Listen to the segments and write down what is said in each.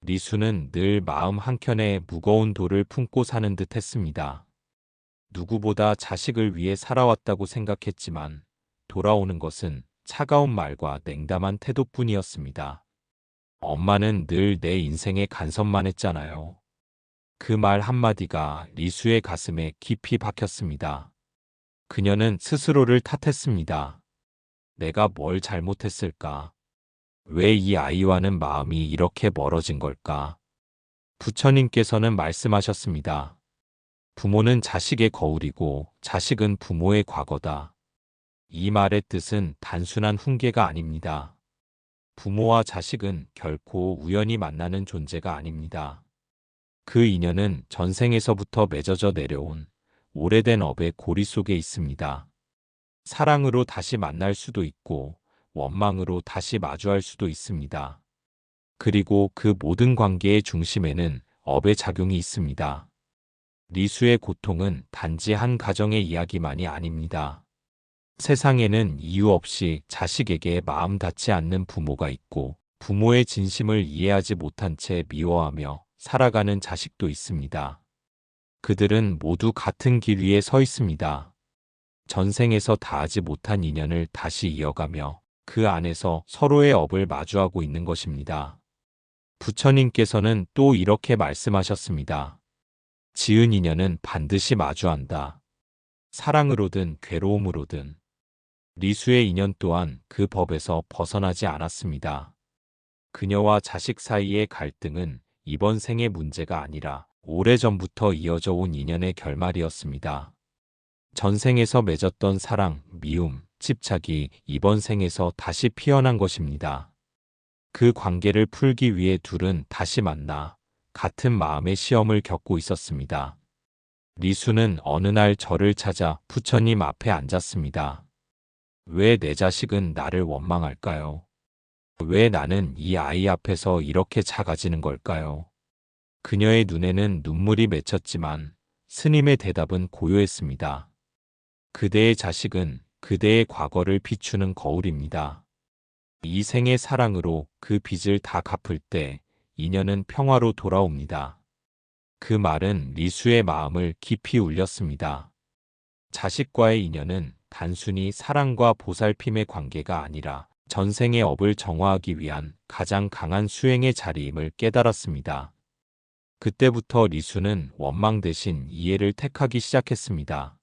리수는 늘 마음 한켠에 무거운 돌을 품고 사는 듯 했습니다. 누구보다 자식을 위해 살아왔다고 생각했지만 돌아오는 것은 차가운 말과 냉담한 태도뿐이었습니다. 엄마는 늘 내 인생에 간섭만 했잖아요. 그 말 한마디가 리수의 가슴에 깊이 박혔습니다. 그녀는 스스로를 탓했습니다. 내가 뭘 잘못했을까? 왜 이 아이와는 마음이 이렇게 멀어진 걸까? 부처님께서는 말씀하셨습니다. 부모는 자식의 거울이고 자식은 부모의 과거다. 이 말의 뜻은 단순한 훈계가 아닙니다. 부모와 자식은 결코 우연히 만나는 존재가 아닙니다. 그 인연은 전생에서부터 맺어져 내려온 오래된 업의 고리 속에 있습니다. 사랑으로 다시 만날 수도 있고 원망으로 다시 마주할 수도 있습니다. 그리고 그 모든 관계의 중심에는 업의 작용이 있습니다. 리수의 고통은 단지 한 가정의 이야기만이 아닙니다. 세상에는 이유 없이 자식에게 마음 닿지 않는 부모가 있고 부모의 진심을 이해하지 못한 채 미워하며 살아가는 자식도 있습니다. 그들은 모두 같은 길 위에 서 있습니다. 전생에서 다하지 못한 인연을 다시 이어가며 그 안에서 서로의 업을 마주하고 있는 것입니다. 부처님께서는 또 이렇게 말씀하셨습니다. 지은 인연은 반드시 마주한다. 사랑으로든 괴로움으로든. 리수의 인연 또한 그 법에서 벗어나지 않았습니다. 그녀와 자식 사이의 갈등은 이번 생의 문제가 아니라 오래전부터 이어져 온 인연의 결말이었습니다. 전생에서 맺었던 사랑, 미움, 집착이 이번 생에서 다시 피어난 것입니다. 그 관계를 풀기 위해 둘은 다시 만나 같은 마음의 시험을 겪고 있었습니다. 리수는 어느 날 저를 찾아 부처님 앞에 앉았습니다. 왜 내 자식은 나를 원망할까요? 왜 나는 이 아이 앞에서 이렇게 작아지는 걸까요? 그녀의 눈에는 눈물이 맺혔지만 스님의 대답은 고요했습니다. 그대의 자식은 그대의 과거를 비추는 거울입니다. 이 생의 사랑으로 그 빚을 다 갚을 때 인연은 평화로 돌아옵니다. 그 말은 리수의 마음을 깊이 울렸습니다. 자식과의 인연은 단순히 사랑과 보살핌의 관계가 아니라 전생의 업을 정화하기 위한 가장 강한 수행의 자리임을 깨달았습니다. 그때부터 리수는 원망 대신 이해를 택하기 시작했습니다.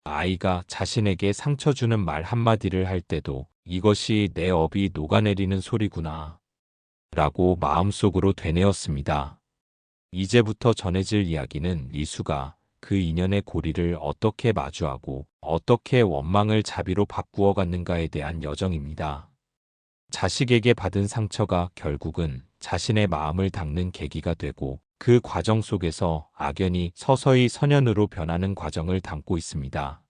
아이가 자신에게 상처 주는 말 한마디를 할 때도 이것이 내 업이 녹아내리는 소리구나 라고 마음속으로 되뇌었습니다. 이제부터 전해질 이야기는 리수가 그 인연의 고리를 어떻게 마주하고 어떻게 원망을 자비로 바꾸어 갔는가에 대한 여정입니다. 자식에게 받은 상처가 결국은 자신의 마음을 닦는 계기가 되고 그 과정 속에서 악연이 서서히 선연으로 변하는 과정을 담고 있습니다.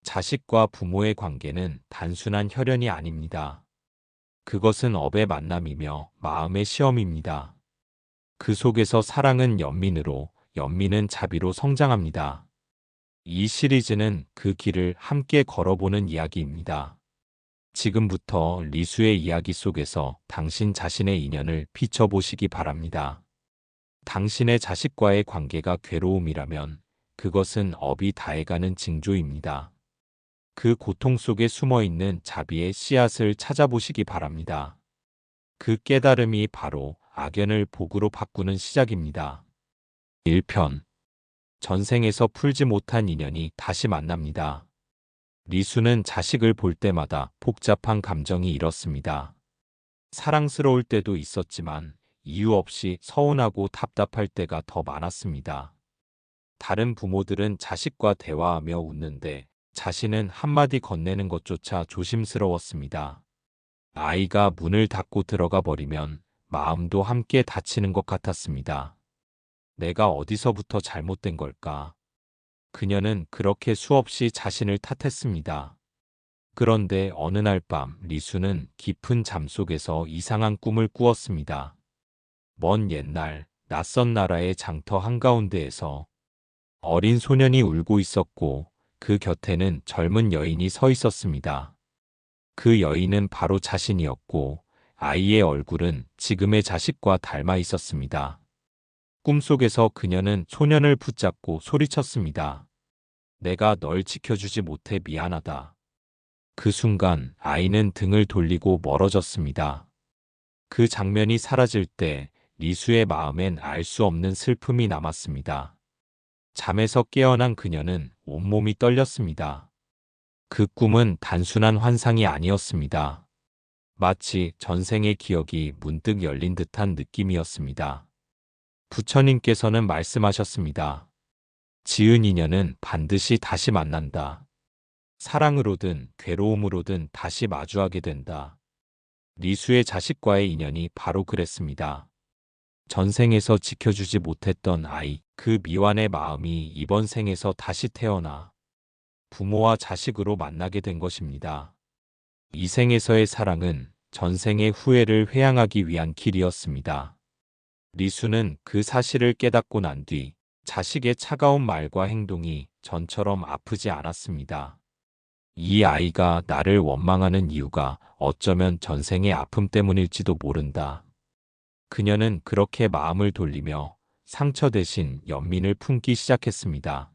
자식과 부모의 관계는 단순한 혈연이 아닙니다. 그것은 업의 만남이며 마음의 시험입니다. 그 속에서 사랑은 연민으로, 연민은 자비로 성장합니다. 이 시리즈는 그 길을 함께 걸어보는 이야기입니다. 지금부터 리수의 이야기 속에서 당신 자신의 인연을 비춰보시기 바랍니다. 당신의 자식과의 관계가 괴로움이라면 그것은 업이 다해가는 징조입니다. 그 고통 속에 숨어있는 자비의 씨앗을 찾아보시기 바랍니다. 그 깨달음이 바로 악연을 복으로 바꾸는 시작입니다. 1편. 전생에서 풀지 못한 인연이 다시 만납니다. 리수는 자식을 볼 때마다 복잡한 감정이 일었습니다. 사랑스러울 때도 있었지만 이유 없이 서운하고 답답할 때가 더 많았습니다. 다른 부모들은 자식과 대화하며 웃는데 자신은 한마디 건네는 것조차 조심스러웠습니다. 아이가 문을 닫고 들어가 버리면 마음도 함께 닫히는 것 같았습니다. 내가 어디서부터 잘못된 걸까? 그녀는 그렇게 수없이 자신을 탓했습니다. 그런데 어느 날 밤 리수는 깊은 잠 속에서 이상한 꿈을 꾸었습니다. 먼 옛날 낯선 나라의 장터 한가운데에서 어린 소년이 울고 있었고 그 곁에는 젊은 여인이 서 있었습니다. 그 여인은 바로 자신이었고 아이의 얼굴은 지금의 자식과 닮아 있었습니다. 꿈속에서 그녀는 소년을 붙잡고 소리쳤습니다. 내가 널 지켜주지 못해 미안하다. 그 순간 아이는 등을 돌리고 멀어졌습니다. 그 장면이 사라질 때 리수의 마음엔 알 수 없는 슬픔이 남았습니다. 잠에서 깨어난 그녀는 온몸이 떨렸습니다. 그 꿈은 단순한 환상이 아니었습니다. 마치 전생의 기억이 문득 열린 듯한 느낌이었습니다. 부처님께서는 말씀하셨습니다. 지은 인연은 반드시 다시 만난다. 사랑으로든 괴로움으로든 다시 마주하게 된다. 리수의 자식과의 인연이 바로 그랬습니다. 전생에서 지켜주지 못했던 아이, 그 미완의 마음이 이번 생에서 다시 태어나 부모와 자식으로 만나게 된 것입니다. 이 생에서의 사랑은 전생의 후회를 회양하기 위한 길이었습니다. 리수는 그 사실을 깨닫고 난 뒤 자식의 차가운 말과 행동이 전처럼 아프지 않았습니다. 이 아이가 나를 원망하는 이유가 어쩌면 전생의 아픔 때문일지도 모른다. 그녀는 그렇게 마음을 돌리며 상처 대신 연민을 품기 시작했습니다.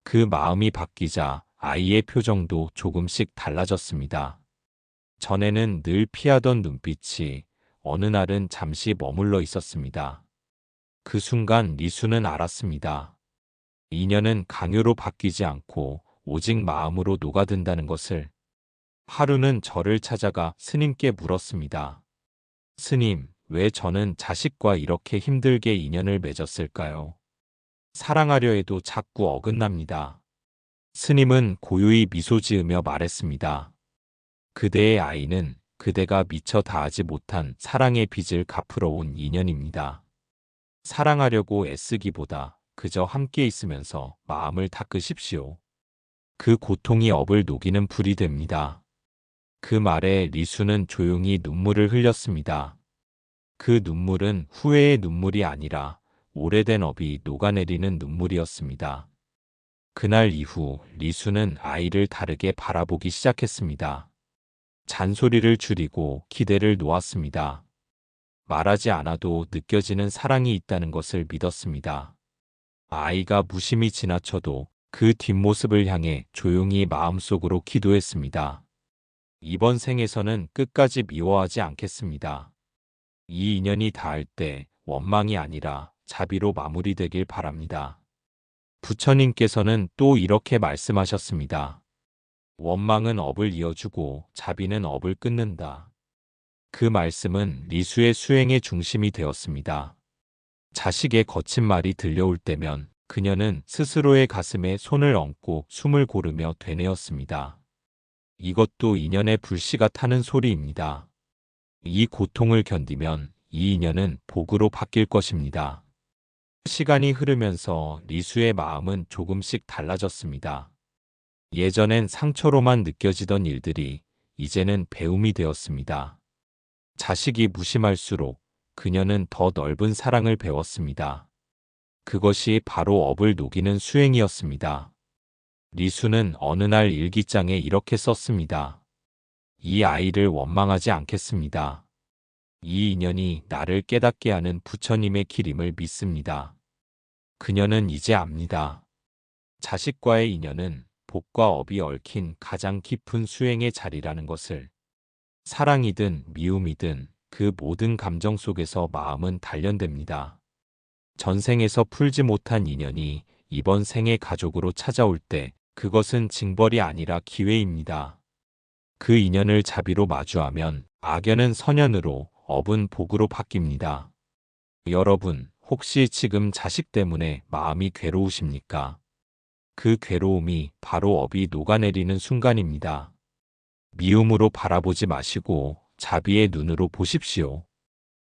그 마음이 바뀌자 아이의 표정도 조금씩 달라졌습니다. 전에는 늘 피하던 눈빛이 어느 날은 잠시 머물러 있었습니다. 그 순간 리수는 알았습니다. 인연은 강요로 바뀌지 않고 오직 마음으로 녹아든다는 것을. 하루는 저를 찾아가 스님께 물었습니다. 스님, 왜 저는 자식과 이렇게 힘들게 인연을 맺었을까요? 사랑하려 해도 자꾸 어긋납니다. 스님은 고요히 미소 지으며 말했습니다. 그대의 아이는 그대가 미처 다하지 못한 사랑의 빚을 갚으러 온 인연입니다. 사랑하려고 애쓰기보다 그저 함께 있으면서 마음을 닦으십시오. 그 고통이 업을 녹이는 불이 됩니다. 그 말에 리수는 조용히 눈물을 흘렸습니다. 그 눈물은 후회의 눈물이 아니라 오래된 업이 녹아내리는 눈물이었습니다. 그날 이후 리수는 아이를 다르게 바라보기 시작했습니다. 잔소리를 줄이고 기대를 놓았습니다. 말하지 않아도 느껴지는 사랑이 있다는 것을 믿었습니다. 아이가 무심히 지나쳐도 그 뒷모습을 향해 조용히 마음속으로 기도했습니다. 이번 생에서는 끝까지 미워하지 않겠습니다. 이 인연이 닿을 때 원망이 아니라 자비로 마무리되길 바랍니다. 부처님께서는 또 이렇게 말씀하셨습니다. 원망은 업을 이어주고 자비는 업을 끊는다. 그 말씀은 리수의 수행의 중심이 되었습니다. 자식의 거친 말이 들려올 때면 그녀는 스스로의 가슴에 손을 얹고 숨을 고르며 되뇌었습니다. 이것도 인연의 불씨가 타는 소리입니다. 이 고통을 견디면 이 인연은 복으로 바뀔 것입니다. 시간이 흐르면서 리수의 마음은 조금씩 달라졌습니다. 예전엔 상처로만 느껴지던 일들이 이제는 배움이 되었습니다. 자식이 무심할수록 그녀는 더 넓은 사랑을 배웠습니다. 그것이 바로 업을 녹이는 수행이었습니다. 리수는 어느 날 일기장에 이렇게 썼습니다. 이 아이를 원망하지 않겠습니다. 이 인연이 나를 깨닫게 하는 부처님의 길임을 믿습니다. 그녀는 이제 압니다. 자식과의 인연은 복과 업이 얽힌 가장 깊은 수행의 자리라는 것을. 사랑이든 미움이든 그 모든 감정 속에서 마음은 단련됩니다. 전생에서 풀지 못한 인연이 이번 생의 가족으로 찾아올 때 그것은 징벌이 아니라 기회입니다. 그 인연을 자비로 마주하면 악연은 선연으로, 업은 복으로 바뀝니다. 여러분, 혹시 지금 자식 때문에 마음이 괴로우십니까? 그 괴로움이 바로 업이 녹아내리는 순간입니다. 미움으로 바라보지 마시고 자비의 눈으로 보십시오.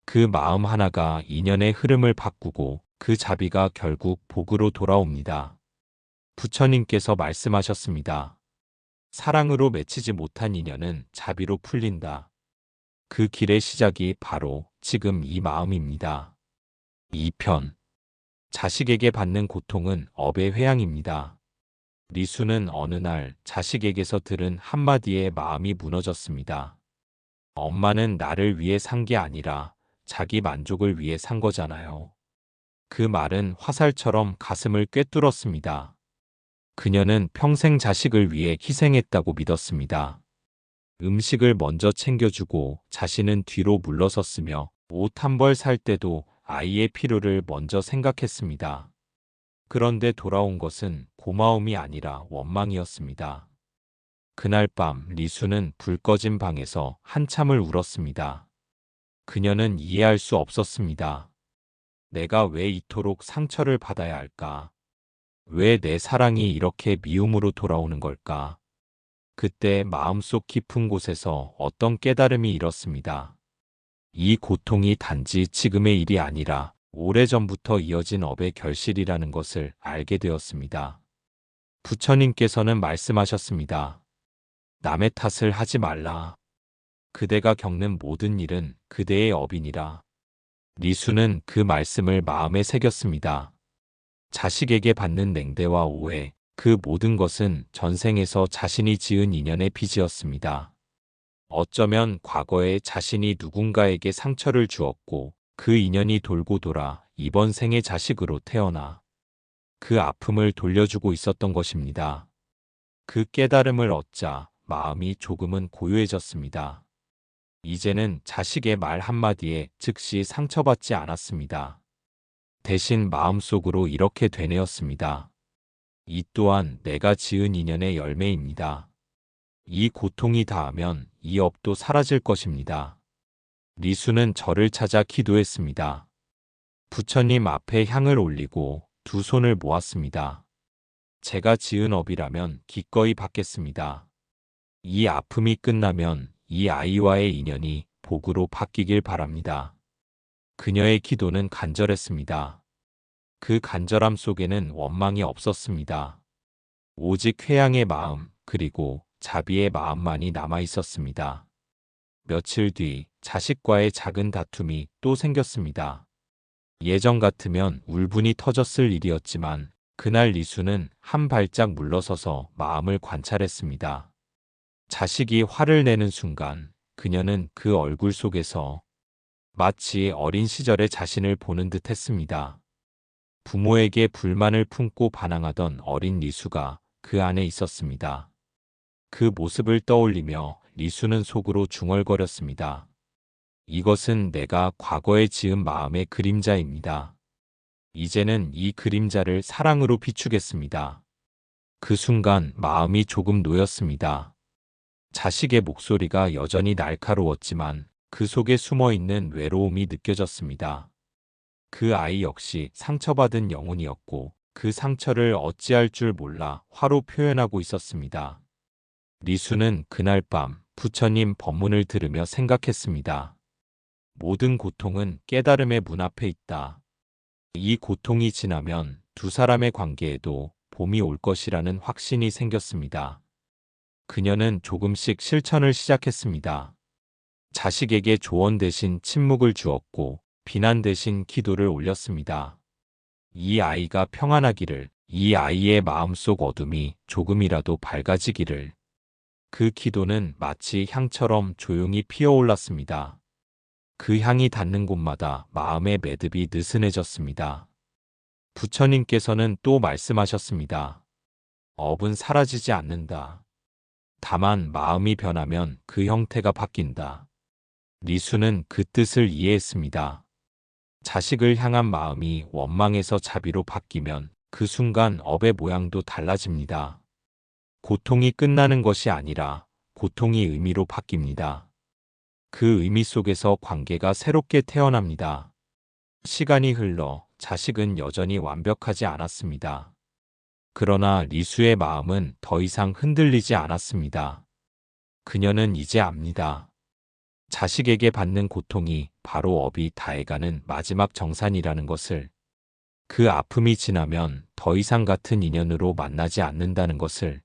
그 마음 하나가 인연의 흐름을 바꾸고 그 자비가 결국 복으로 돌아옵니다. 부처님께서 말씀하셨습니다. 사랑으로 맺히지 못한 인연은 자비로 풀린다. 그 길의 시작이 바로 지금 이 마음입니다. 2편. 자식에게 받는 고통은 업의 회양입니다. 리수는 어느 날 자식에게서 들은 한마디에 마음이 무너졌습니다. 엄마는 나를 위해 산 게 아니라 자기 만족을 위해 산 거잖아요. 그 말은 화살처럼 가슴을 꿰뚫었습니다. 그녀는 평생 자식을 위해 희생했다고 믿었습니다. 음식을 먼저 챙겨주고 자신은 뒤로 물러섰으며 옷 한 벌 살 때도 아이의 필요를 먼저 생각했습니다. 그런데 돌아온 것은 고마움이 아니라 원망이었습니다. 그날 밤 리수는 불 꺼진 방에서 한참을 울었습니다. 그녀는 이해할 수 없었습니다. 내가 왜 이토록 상처를 받아야 할까? 왜 내 사랑이 이렇게 미움으로 돌아오는 걸까? 그때 마음속 깊은 곳에서 어떤 깨달음이 일었습니다. 이 고통이 단지 지금의 일이 아니라 오래전부터 이어진 업의 결실이라는 것을 알게 되었습니다. 부처님께서는 말씀하셨습니다. 남의 탓을 하지 말라. 그대가 겪는 모든 일은 그대의 업이니라. 리수는 그 말씀을 마음에 새겼습니다. 자식에게 받는 냉대와 오해, 그 모든 것은 전생에서 자신이 지은 인연의 빚이었습니다. 어쩌면 과거에 자신이 누군가에게 상처를 주었고 그 인연이 돌고 돌아 이번 생의 자식으로 태어나 그 아픔을 돌려주고 있었던 것입니다. 그 깨달음을 얻자 마음이 조금은 고요해졌습니다. 이제는 자식의 말 한마디에 즉시 상처받지 않았습니다. 대신 마음속으로 이렇게 되뇌었습니다. 이 또한 내가 지은 인연의 열매입니다. 이 고통이 닿으면 이 업도 사라질 것입니다. 리수는 절을 찾아 기도했습니다. 부처님 앞에 향을 올리고 두 손을 모았습니다. 제가 지은 업이라면 기꺼이 받겠습니다. 이 아픔이 끝나면 이 아이와의 인연이 복으로 바뀌길 바랍니다. 그녀의 기도는 간절했습니다. 그 간절함 속에는 원망이 없었습니다. 오직 회양의 마음 그리고 자비의 마음만이 남아 있었습니다. 며칠 뒤 자식과의 작은 다툼이 또 생겼습니다. 예전 같으면 울분이 터졌을 일이었지만 그날 리수는 한 발짝 물러서서 마음을 관찰했습니다. 자식이 화를 내는 순간 그녀는 그 얼굴 속에서 마치 어린 시절의 자신을 보는 듯 했습니다. 부모에게 불만을 품고 반항하던 어린 리수가 그 안에 있었습니다. 그 모습을 떠올리며 리수는 속으로 중얼거렸습니다. 이것은 내가 과거에 지은 마음의 그림자입니다. 이제는 이 그림자를 사랑으로 비추겠습니다. 그 순간 마음이 조금 놓였습니다. 자식의 목소리가 여전히 날카로웠지만 그 속에 숨어있는 외로움이 느껴졌습니다. 그 아이 역시 상처받은 영혼이었고 그 상처를 어찌할 줄 몰라 화로 표현하고 있었습니다. 리수는 그날 밤 부처님 법문을 들으며 생각했습니다. 모든 고통은 깨달음의 문 앞에 있다. 이 고통이 지나면 두 사람의 관계에도 봄이 올 것이라는 확신이 생겼습니다. 그녀는 조금씩 실천을 시작했습니다. 자식에게 조언 대신 침묵을 주었고 비난 대신 기도를 올렸습니다. 이 아이가 평안하기를, 이 아이의 마음속 어둠이 조금이라도 밝아지기를. 그 기도는 마치 향처럼 조용히 피어올랐습니다. 그 향이 닿는 곳마다 마음의 매듭이 느슨해졌습니다. 부처님께서는 또 말씀하셨습니다. 업은 사라지지 않는다. 다만 마음이 변하면 그 형태가 바뀐다. 리수는 그 뜻을 이해했습니다. 자식을 향한 마음이 원망에서 자비로 바뀌면 그 순간 업의 모양도 달라집니다. 고통이 끝나는 것이 아니라 고통이 의미로 바뀝니다. 그 의미 속에서 관계가 새롭게 태어납니다. 시간이 흘러 자식은 여전히 완벽하지 않았습니다. 그러나 리수의 마음은 더 이상 흔들리지 않았습니다. 그녀는 이제 압니다. 자식에게 받는 고통이 바로 업이 다해가는 마지막 정산이라는 것을, 그 아픔이 지나면 더 이상 같은 인연으로 만나지 않는다는 것을,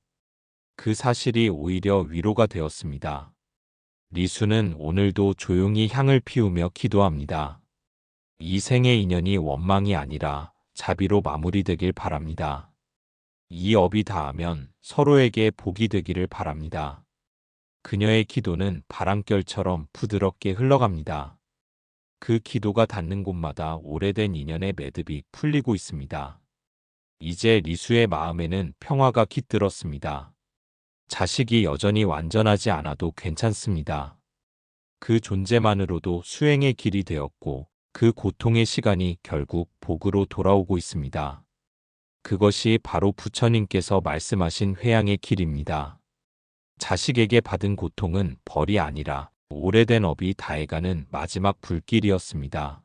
그 사실이 오히려 위로가 되었습니다. 리수는 오늘도 조용히 향을 피우며 기도합니다. 이 생의 인연이 원망이 아니라 자비로 마무리되길 바랍니다. 이 업이 닿으면 서로에게 복이 되기를 바랍니다. 그녀의 기도는 바람결처럼 부드럽게 흘러갑니다. 그 기도가 닿는 곳마다 오래된 인연의 매듭이 풀리고 있습니다. 이제 리수의 마음에는 평화가 깃들었습니다. 자식이 여전히 완전하지 않아도 괜찮습니다. 그 존재만으로도 수행의 길이 되었고 그 고통의 시간이 결국 복으로 돌아오고 있습니다. 그것이 바로 부처님께서 말씀하신 회양의 길입니다. 자식에게 받은 고통은 벌이 아니라 오래된 업이 다해가는 마지막 불길이었습니다.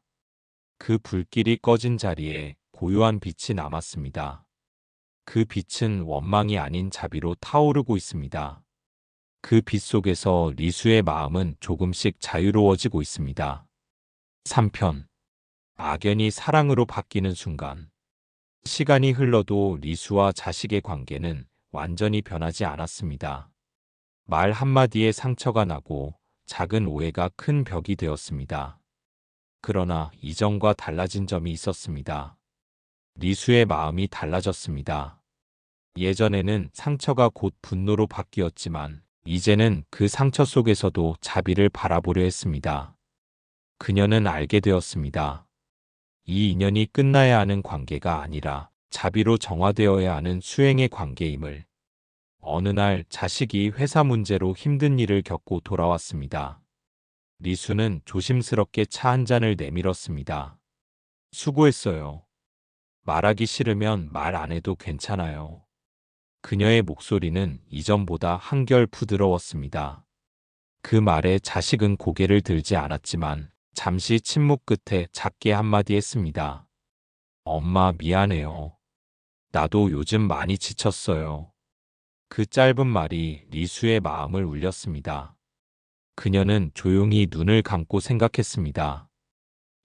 그 불길이 꺼진 자리에 고요한 빛이 남았습니다. 그 빛은 원망이 아닌 자비로 타오르고 있습니다. 그 빛 속에서 리수의 마음은 조금씩 자유로워지고 있습니다. 3편. 악연이 사랑으로 바뀌는 순간. 시간이 흘러도 리수와 자식의 관계는 완전히 변하지 않았습니다. 말 한마디에 상처가 나고 작은 오해가 큰 벽이 되었습니다. 그러나 이전과 달라진 점이 있었습니다. 리수의 마음이 달라졌습니다. 예전에는 상처가 곧 분노로 바뀌었지만 이제는 그 상처 속에서도 자비를 바라보려 했습니다. 그녀는 알게 되었습니다. 이 인연이 끝나야 하는 관계가 아니라 자비로 정화되어야 하는 수행의 관계임을. 어느 날 자식이 회사 문제로 힘든 일을 겪고 돌아왔습니다. 리수는 조심스럽게 차 한 잔을 내밀었습니다. 수고했어요. 말하기 싫으면 말 안 해도 괜찮아요. 그녀의 목소리는 이전보다 한결 부드러웠습니다. 그 말에 자식은 고개를 들지 않았지만 잠시 침묵 끝에 작게 한마디 했습니다. 엄마 미안해요. 나도 요즘 많이 지쳤어요. 그 짧은 말이 리수의 마음을 울렸습니다. 그녀는 조용히 눈을 감고 생각했습니다.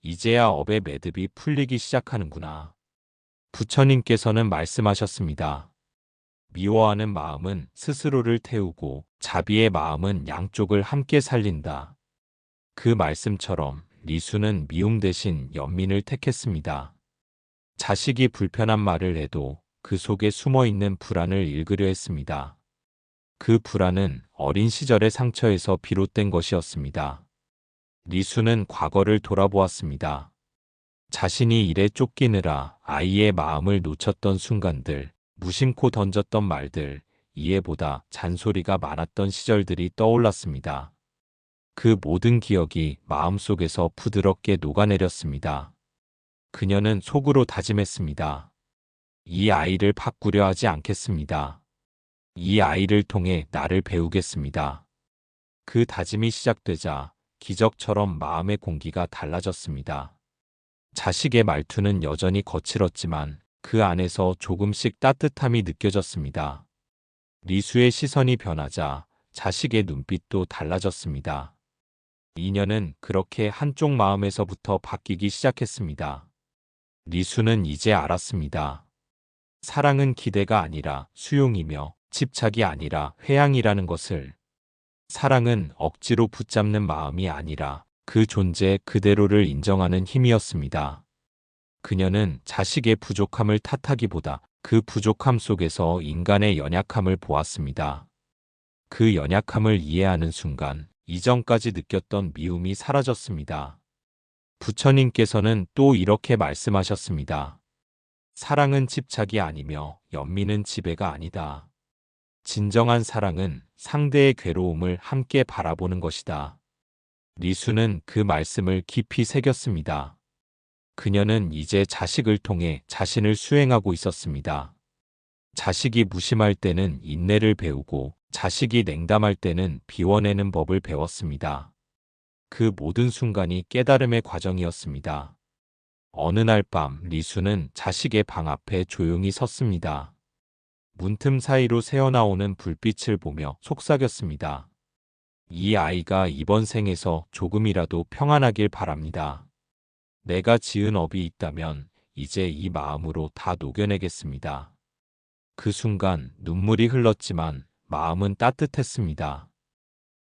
이제야 업의 매듭이 풀리기 시작하는구나. 부처님께서는 말씀하셨습니다. 미워하는 마음은 스스로를 태우고 자비의 마음은 양쪽을 함께 살린다. 그 말씀처럼 리수는 미움 대신 연민을 택했습니다. 자식이 불편한 말을 해도 그 속에 숨어있는 불안을 읽으려 했습니다. 그 불안은 어린 시절의 상처에서 비롯된 것이었습니다. 리수는 과거를 돌아보았습니다. 자신이 일에 쫓기느라 아이의 마음을 놓쳤던 순간들, 무심코 던졌던 말들, 이해보다 잔소리가 많았던 시절들이 떠올랐습니다. 그 모든 기억이 마음속에서 부드럽게 녹아내렸습니다. 그녀는 속으로 다짐했습니다. 이 아이를 바꾸려 하지 않겠습니다. 이 아이를 통해 나를 배우겠습니다. 그 다짐이 시작되자 기적처럼 마음의 공기가 달라졌습니다. 자식의 말투는 여전히 거칠었지만 그 안에서 조금씩 따뜻함이 느껴졌습니다. 리수의 시선이 변하자 자식의 눈빛도 달라졌습니다. 인연은 그렇게 한쪽 마음에서부터 바뀌기 시작했습니다. 리수는 이제 알았습니다. 사랑은 기대가 아니라 수용이며 집착이 아니라 회양이라는 것을. 사랑은 억지로 붙잡는 마음이 아니라 그 존재 그대로를 인정하는 힘이었습니다. 그녀는 자식의 부족함을 탓하기보다 그 부족함 속에서 인간의 연약함을 보았습니다. 그 연약함을 이해하는 순간 이전까지 느꼈던 미움이 사라졌습니다. 부처님께서는 또 이렇게 말씀하셨습니다. 사랑은 집착이 아니며 연민은 지배가 아니다. 진정한 사랑은 상대의 괴로움을 함께 바라보는 것이다. 리수는 그 말씀을 깊이 새겼습니다. 그녀는 이제 자식을 통해 자신을 수행하고 있었습니다. 자식이 무심할 때는 인내를 배우고 자식이 냉담할 때는 비워내는 법을 배웠습니다. 그 모든 순간이 깨달음의 과정이었습니다. 어느 날 밤 리수는 자식의 방 앞에 조용히 섰습니다. 문틈 사이로 새어나오는 불빛을 보며 속삭였습니다. 이 아이가 이번 생에서 조금이라도 평안하길 바랍니다. 내가 지은 업이 있다면 이제 이 마음으로 다 녹여내겠습니다. 그 순간 눈물이 흘렀지만 마음은 따뜻했습니다.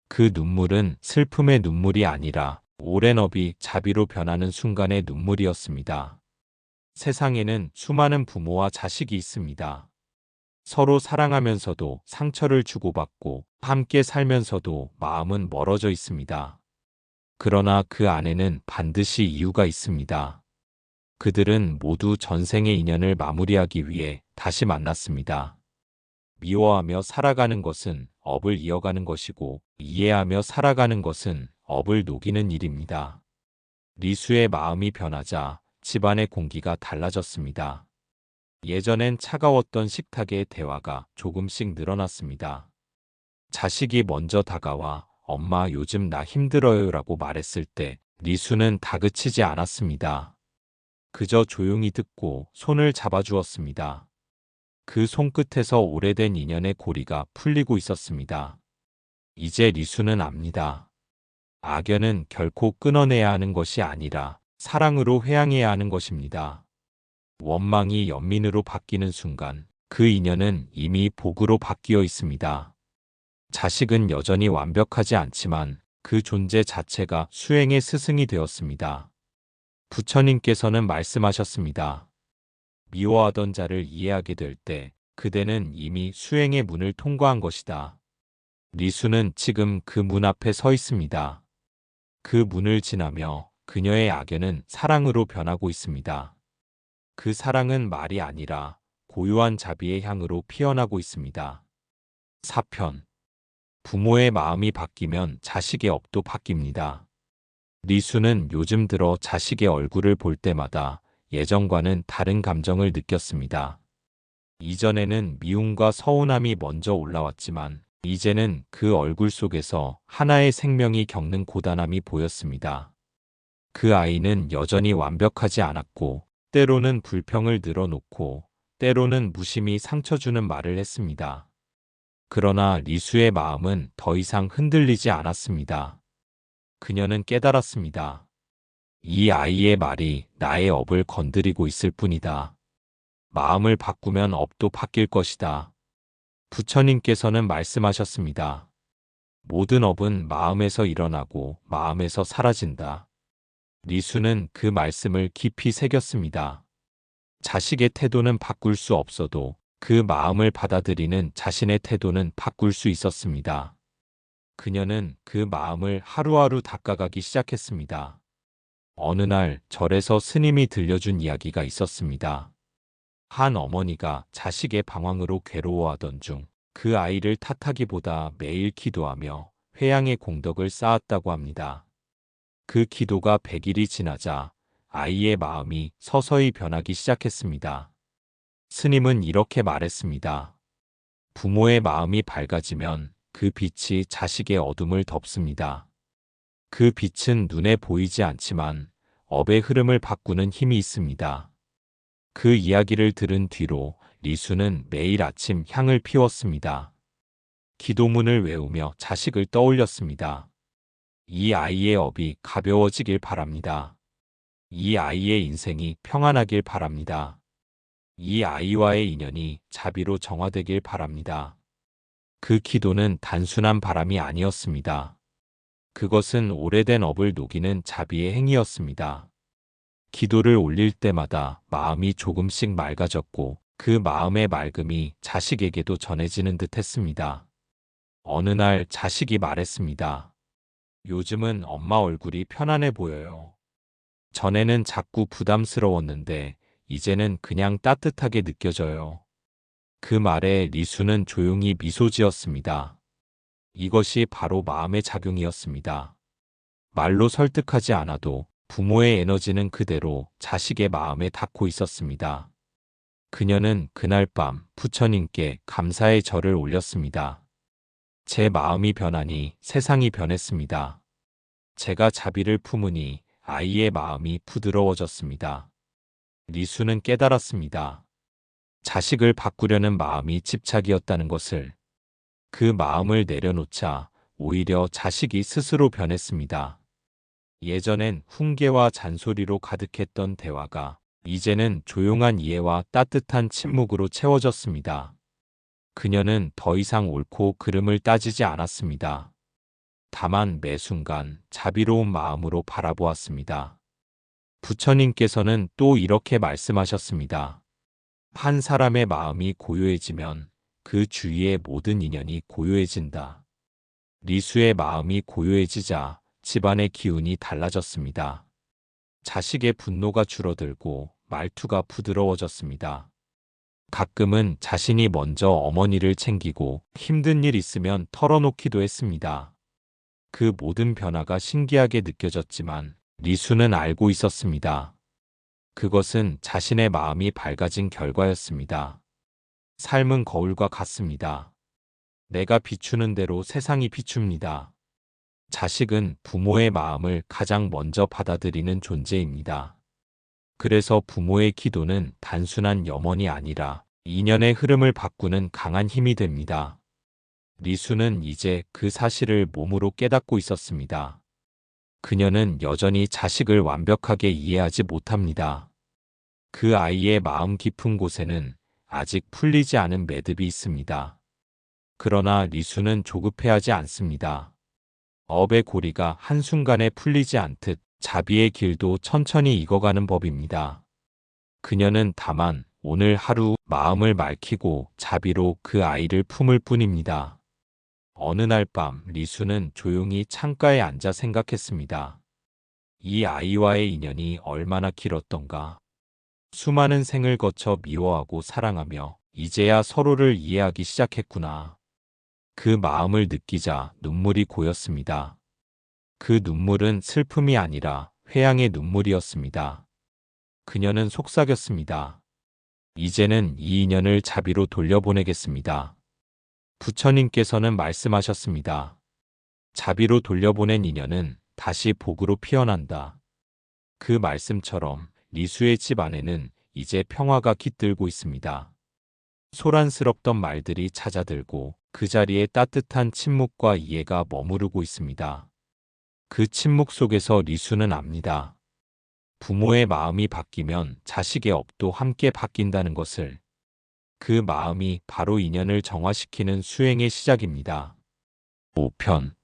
그 눈물은 슬픔의 눈물이 아니라 오랜 업이 자비로 변하는 순간의 눈물이었습니다. 세상에는 수많은 부모와 자식이 있습니다. 서로 사랑하면서도 상처를 주고받고 함께 살면서도 마음은 멀어져 있습니다. 그러나 그 안에는 반드시 이유가 있습니다. 그들은 모두 전생의 인연을 마무리하기 위해 다시 만났습니다. 미워하며 살아가는 것은 업을 이어가는 것이고, 이해하며 살아가는 것은 업을 녹이는 일입니다. 리수의 마음이 변하자 집안의 공기가 달라졌습니다. 예전엔 차가웠던 식탁의 대화가 조금씩 늘어났습니다. 자식이 먼저 다가와 엄마 요즘 나 힘들어요 라고 말했을 때 리수는 다그치지 않았습니다. 그저 조용히 듣고 손을 잡아주었습니다. 그 손끝에서 오래된 인연의 고리가 풀리고 있었습니다. 이제 리수는 압니다. 악연은 결코 끊어내야 하는 것이 아니라 사랑으로 회양해야 하는 것입니다. 원망이 연민으로 바뀌는 순간 그 인연은 이미 복으로 바뀌어 있습니다. 자식은 여전히 완벽하지 않지만 그 존재 자체가 수행의 스승이 되었습니다. 부처님께서는 말씀하셨습니다. 미워하던 자를 이해하게 될 때 그대는 이미 수행의 문을 통과한 것이다. 리수는 지금 그 문 앞에 서 있습니다. 그 문을 지나며 그녀의 악연은 사랑으로 변하고 있습니다. 그 사랑은 말이 아니라 고요한 자비의 향으로 피어나고 있습니다. 4편. 부모의 마음이 바뀌면 자식의 업도 바뀝니다. 리수는 요즘 들어 자식의 얼굴을 볼 때마다 예전과는 다른 감정을 느꼈습니다. 이전에는 미움과 서운함이 먼저 올라왔지만 이제는 그 얼굴 속에서 하나의 생명이 겪는 고단함이 보였습니다. 그 아이는 여전히 완벽하지 않았고 때로는 불평을 늘어놓고 때로는 무심히 상처 주는 말을 했습니다. 그러나 리수의 마음은 더 이상 흔들리지 않았습니다. 그녀는 깨달았습니다. 이 아이의 말이 나의 업을 건드리고 있을 뿐이다. 마음을 바꾸면 업도 바뀔 것이다. 부처님께서는 말씀하셨습니다. 모든 업은 마음에서 일어나고 마음에서 사라진다. 리수는 그 말씀을 깊이 새겼습니다. 자식의 태도는 바꿀 수 없어도 그 마음을 받아들이는 자신의 태도는 바꿀 수 있었습니다. 그녀는 그 마음을 하루하루 닦아가기 시작했습니다. 어느 날 절에서 스님이 들려준 이야기가 있었습니다. 한 어머니가 자식의 방황으로 괴로워하던 중 그 아이를 탓하기보다 매일 기도하며 회양의 공덕을 쌓았다고 합니다. 그 기도가 100일이 지나자 아이의 마음이 서서히 변하기 시작했습니다. 스님은 이렇게 말했습니다. 부모의 마음이 밝아지면 그 빛이 자식의 어둠을 덮습니다. 그 빛은 눈에 보이지 않지만 업의 흐름을 바꾸는 힘이 있습니다. 그 이야기를 들은 뒤로 리수는 매일 아침 향을 피웠습니다. 기도문을 외우며 자식을 떠올렸습니다. 이 아이의 업이 가벼워지길 바랍니다. 이 아이의 인생이 평안하길 바랍니다. 이 아이와의 인연이 자비로 정화되길 바랍니다. 그 기도는 단순한 바람이 아니었습니다. 그것은 오래된 업을 녹이는 자비의 행위였습니다. 기도를 올릴 때마다 마음이 조금씩 맑아졌고 그 마음의 맑음이 자식에게도 전해지는 듯 했습니다. 어느 날 자식이 말했습니다. 요즘은 엄마 얼굴이 편안해 보여요. 전에는 자꾸 부담스러웠는데 이제는 그냥 따뜻하게 느껴져요. 그 말에 리수는 조용히 미소 지었습니다. 이것이 바로 마음의 작용이었습니다. 말로 설득하지 않아도 부모의 에너지는 그대로 자식의 마음에 닿고 있었습니다. 그녀는 그날 밤 부처님께 감사의 절을 올렸습니다. 제 마음이 변하니 세상이 변했습니다. 제가 자비를 품으니 아이의 마음이 부드러워졌습니다. 리수는 깨달았습니다. 자식을 바꾸려는 마음이 집착이었다는 것을. 그 마음을 내려놓자 오히려 자식이 스스로 변했습니다. 예전엔 훈계와 잔소리로 가득했던 대화가 이제는 조용한 이해와 따뜻한 침묵으로 채워졌습니다. 그녀는 더 이상 옳고 그름을 따지지 않았습니다. 다만 매 순간 자비로운 마음으로 바라보았습니다. 부처님께서는 또 이렇게 말씀하셨습니다. 한 사람의 마음이 고요해지면 그 주위의 모든 인연이 고요해진다. 리수의 마음이 고요해지자 집안의 기운이 달라졌습니다. 자식의 분노가 줄어들고 말투가 부드러워졌습니다. 가끔은 자신이 먼저 어머니를 챙기고 힘든 일 있으면 털어놓기도 했습니다. 그 모든 변화가 신기하게 느껴졌지만 리수는 알고 있었습니다. 그것은 자신의 마음이 밝아진 결과였습니다. 삶은 거울과 같습니다. 내가 비추는 대로 세상이 비춥니다. 자식은 부모의 마음을 가장 먼저 받아들이는 존재입니다. 그래서 부모의 기도는 단순한 염원이 아니라 인연의 흐름을 바꾸는 강한 힘이 됩니다. 리수는 이제 그 사실을 몸으로 깨닫고 있었습니다. 그녀는 여전히 자식을 완벽하게 이해하지 못합니다. 그 아이의 마음 깊은 곳에는 아직 풀리지 않은 매듭이 있습니다. 그러나 리수는 조급해하지 않습니다. 업의 고리가 한순간에 풀리지 않듯 자비의 길도 천천히 익어가는 법입니다. 그녀는 다만 오늘 하루 마음을 맑히고 자비로 그 아이를 품을 뿐입니다. 어느 날 밤 리수는 조용히 창가에 앉아 생각했습니다. 이 아이와의 인연이 얼마나 길었던가. 수많은 생을 거쳐 미워하고 사랑하며 이제야 서로를 이해하기 시작했구나. 그 마음을 느끼자 눈물이 고였습니다. 그 눈물은 슬픔이 아니라 회양의 눈물이었습니다. 그녀는 속삭였습니다. 이제는 이 인연을 자비로 돌려보내겠습니다. 부처님께서는 말씀하셨습니다. 자비로 돌려보낸 인연은 다시 복으로 피어난다. 그 말씀처럼 리수의 집 안에는 이제 평화가 깃들고 있습니다. 소란스럽던 말들이 잦아들고 그 자리에 따뜻한 침묵과 이해가 머무르고 있습니다. 그 침묵 속에서 리수는 압니다. 부모의 마음이 바뀌면 자식의 업도 함께 바뀐다는 것을. 그 마음이 바로 인연을 정화시키는 수행의 시작입니다. 5편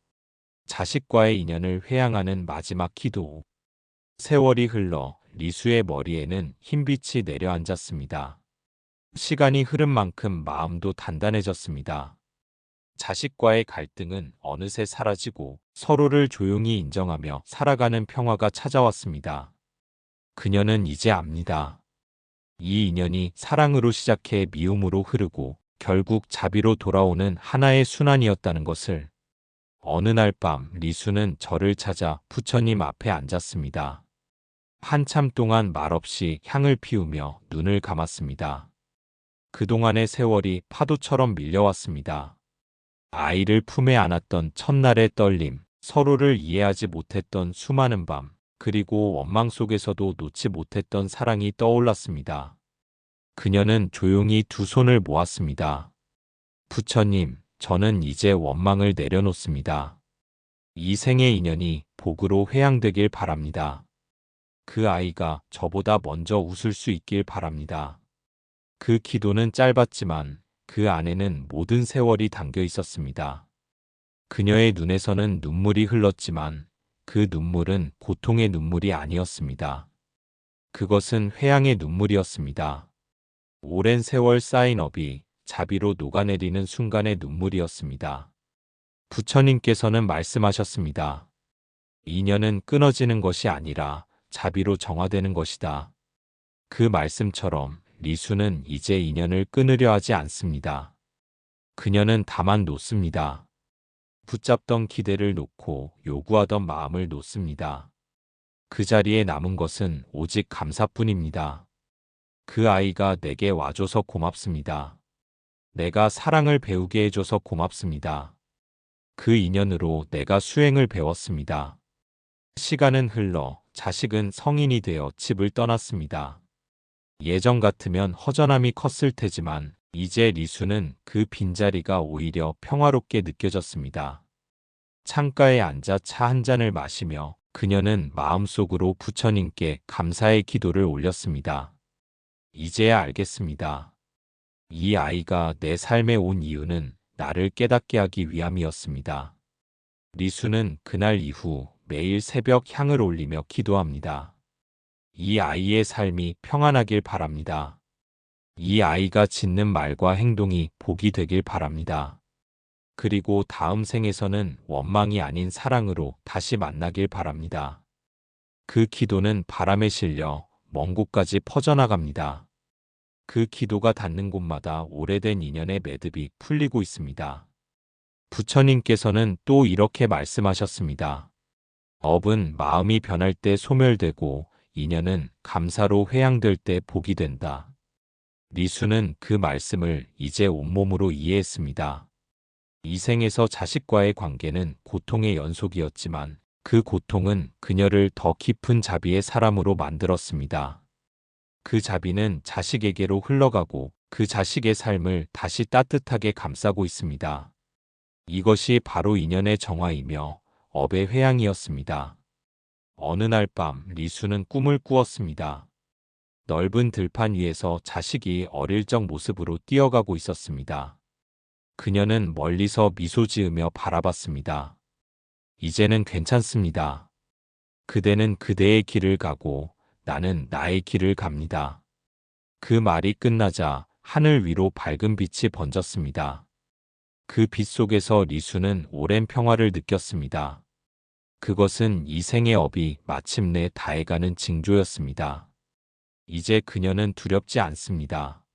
자식과의 인연을 회양하는 마지막 기도. 세월이 흘러 리수의 머리에는 흰빛이 내려앉았습니다. 시간이 흐른 만큼 마음도 단단해졌습니다. 자식과의 갈등은 어느새 사라지고 서로를 조용히 인정하며 살아가는 평화가 찾아왔습니다. 그녀는 이제 압니다. 이 인연이 사랑으로 시작해 미움으로 흐르고 결국 자비로 돌아오는 하나의 순환이었다는 것을. 어느 날 밤 리수는 절을 찾아 부처님 앞에 앉았습니다. 한참 동안 말없이 향을 피우며 눈을 감았습니다. 그동안의 세월이 파도처럼 밀려왔습니다. 아이를 품에 안았던 첫날의 떨림, 서로를 이해하지 못했던 수많은 밤, 그리고 원망 속에서도 놓지 못했던 사랑이 떠올랐습니다. 그녀는 조용히 두 손을 모았습니다. 부처님, 저는 이제 원망을 내려놓습니다. 이 생의 인연이 복으로 회양되길 바랍니다. 그 아이가 저보다 먼저 웃을 수 있길 바랍니다. 그 기도는 짧았지만 그 안에는 모든 세월이 담겨 있었습니다. 그녀의 눈에서는 눈물이 흘렀지만 그 눈물은 고통의 눈물이 아니었습니다. 그것은 회양의 눈물이었습니다. 오랜 세월 쌓인 업이 자비로 녹아내리는 순간의 눈물이었습니다. 부처님께서는 말씀하셨습니다. 인연은 끊어지는 것이 아니라 자비로 정화되는 것이다. 그 말씀처럼 리수는 이제 인연을 끊으려 하지 않습니다. 그녀는 다만 놓습니다. 붙잡던 기대를 놓고 요구하던 마음을 놓습니다. 그 자리에 남은 것은 오직 감사뿐입니다. 그 아이가 내게 와줘서 고맙습니다. 내가 사랑을 배우게 해줘서 고맙습니다. 그 인연으로 내가 수행을 배웠습니다. 시간은 흘러 자식은 성인이 되어 집을 떠났습니다. 예전 같으면 허전함이 컸을 테지만 이제 리수는 그 빈자리가 오히려 평화롭게 느껴졌습니다. 창가에 앉아 차 한 잔을 마시며 그녀는 마음속으로 부처님께 감사의 기도를 올렸습니다. 이제야 알겠습니다. 이 아이가 내 삶에 온 이유는 나를 깨닫게 하기 위함이었습니다. 리수는 그날 이후 매일 새벽 향을 올리며 기도합니다. 이 아이의 삶이 평안하길 바랍니다. 이 아이가 짓는 말과 행동이 복이 되길 바랍니다. 그리고 다음 생에서는 원망이 아닌 사랑으로 다시 만나길 바랍니다. 그 기도는 바람에 실려 먼 곳까지 퍼져나갑니다. 그 기도가 닿는 곳마다 오래된 인연의 매듭이 풀리고 있습니다. 부처님께서는 또 이렇게 말씀하셨습니다. 업은 마음이 변할 때 소멸되고 인연은 감사로 회양될 때 복이 된다. 리수는 그 말씀을 이제 온몸으로 이해했습니다. 이 생에서 자식과의 관계는 고통의 연속이었지만 그 고통은 그녀를 더 깊은 자비의 사람으로 만들었습니다. 그 자비는 자식에게로 흘러가고 그 자식의 삶을 다시 따뜻하게 감싸고 있습니다. 이것이 바로 인연의 정화이며 업의 회양이었습니다. 어느 날 밤 리수는 꿈을 꾸었습니다. 넓은 들판 위에서 자식이 어릴 적 모습으로 뛰어가고 있었습니다. 그녀는 멀리서 미소 지으며 바라봤습니다. 이제는 괜찮습니다. 그대는 그대의 길을 가고 나는 나의 길을 갑니다. 그 말이 끝나자 하늘 위로 밝은 빛이 번졌습니다. 그 빛 속에서 리수는 오랜 평화를 느꼈습니다. 그것은 이 생의 업이 마침내 다해가는 징조였습니다. 이제 그녀는 두렵지 않습니다.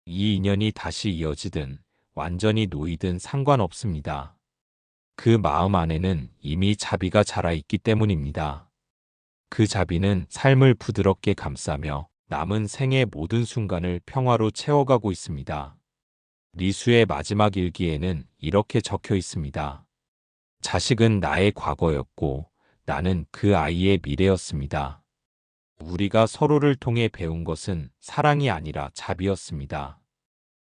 이 인연이 다시 이어지든 완전히 놓이든 상관없습니다. 그 마음 안에는 이미 자비가 자라있기 때문입니다. 그 자비는 삶을 부드럽게 감싸며 남은 생의 모든 순간을 평화로 채워가고 있습니다. 리수의 마지막 일기에는 이렇게 적혀 있습니다. 자식은 나의 과거였고 나는 그 아이의 미래였습니다. 우리가 서로를 통해 배운 것은 사랑이 아니라 자비였습니다.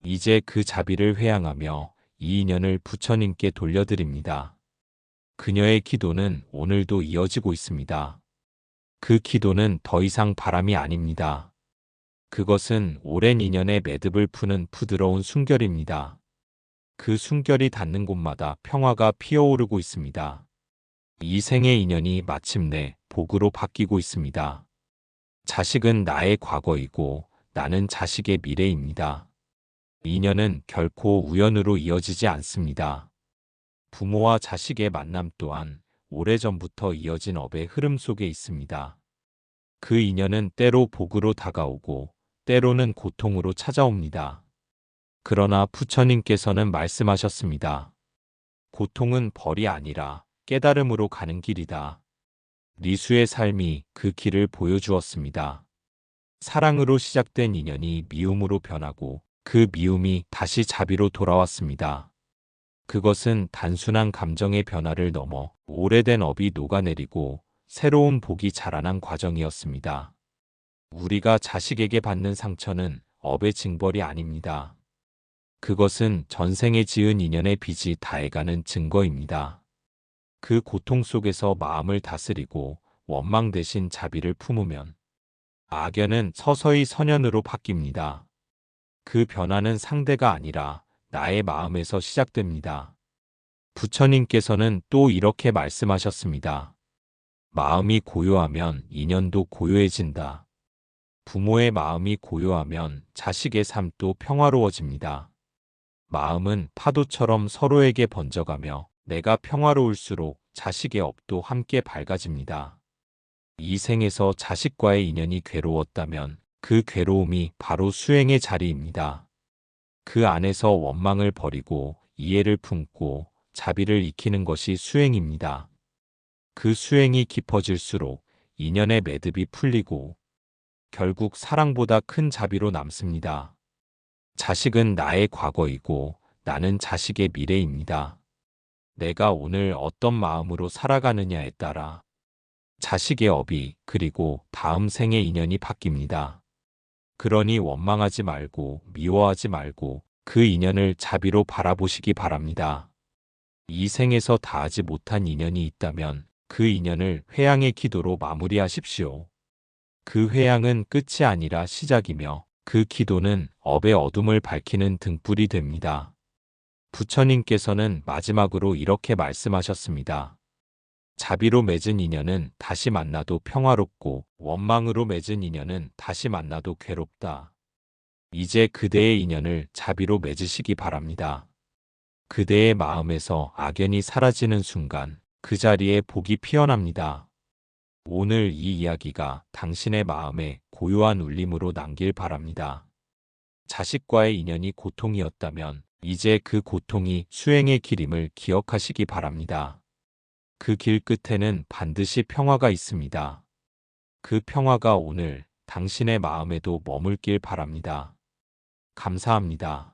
이제 그 자비를 회양하며 이 인연을 부처님께 돌려드립니다. 그녀의 기도는 오늘도 이어지고 있습니다. 그 기도는 더 이상 바람이 아닙니다. 그것은 오랜 인연의 매듭을 푸는 부드러운 숨결입니다. 그 숨결이 닿는 곳마다 평화가 피어오르고 있습니다. 이 생의 인연이 마침내 복으로 바뀌고 있습니다. 자식은 나의 과거이고 나는 자식의 미래입니다. 인연은 결코 우연으로 이어지지 않습니다. 부모와 자식의 만남 또한 오래전부터 이어진 업의 흐름 속에 있습니다. 그 인연은 때로 복으로 다가오고 때로는 고통으로 찾아옵니다. 그러나 부처님께서는 말씀하셨습니다. 고통은 벌이 아니라 깨달음으로 가는 길이다. 리수의 삶이 그 길을 보여주었습니다. 사랑으로 시작된 인연이 미움으로 변하고 그 미움이 다시 자비로 돌아왔습니다. 그것은 단순한 감정의 변화를 넘어 오래된 업이 녹아내리고 새로운 복이 자라난 과정이었습니다. 우리가 자식에게 받는 상처는 업의 징벌이 아닙니다. 그것은 전생에 지은 인연의 빚이 다해가는 증거입니다. 그 고통 속에서 마음을 다스리고 원망 대신 자비를 품으면 악연은 서서히 선연으로 바뀝니다. 그 변화는 상대가 아니라 나의 마음에서 시작됩니다. 부처님께서는 또 이렇게 말씀하셨습니다. 마음이 고요하면 인연도 고요해진다. 부모의 마음이 고요하면 자식의 삶도 평화로워집니다. 마음은 파도처럼 서로에게 번져가며 내가 평화로울수록 자식의 업도 함께 밝아집니다. 이 생에서 자식과의 인연이 괴로웠다면 그 괴로움이 바로 수행의 자리입니다. 그 안에서 원망을 버리고 이해를 품고 자비를 익히는 것이 수행입니다. 그 수행이 깊어질수록 인연의 매듭이 풀리고 결국 사랑보다 큰 자비로 남습니다. 자식은 나의 과거이고 나는 자식의 미래입니다. 내가 오늘 어떤 마음으로 살아가느냐에 따라 자식의 업이 그리고 다음 생의 인연이 바뀝니다. 그러니 원망하지 말고 미워하지 말고 그 인연을 자비로 바라보시기 바랍니다. 이 생에서 다하지 못한 인연이 있다면 그 인연을 회양의 기도로 마무리하십시오. 그 회양은 끝이 아니라 시작이며 그 기도는 업의 어둠을 밝히는 등불이 됩니다. 부처님께서는 마지막으로 이렇게 말씀하셨습니다. 자비로 맺은 인연은 다시 만나도 평화롭고 원망으로 맺은 인연은 다시 만나도 괴롭다. 이제 그대의 인연을 자비로 맺으시기 바랍니다. 그대의 마음에서 악연이 사라지는 순간 그 자리에 복이 피어납니다. 오늘 이 이야기가 당신의 마음에 고요한 울림으로 남길 바랍니다. 자식과의 인연이 고통이었다면 이제 그 고통이 수행의 길임을 기억하시기 바랍니다. 그 길 끝에는 반드시 평화가 있습니다. 그 평화가 오늘 당신의 마음에도 머물길 바랍니다. 감사합니다.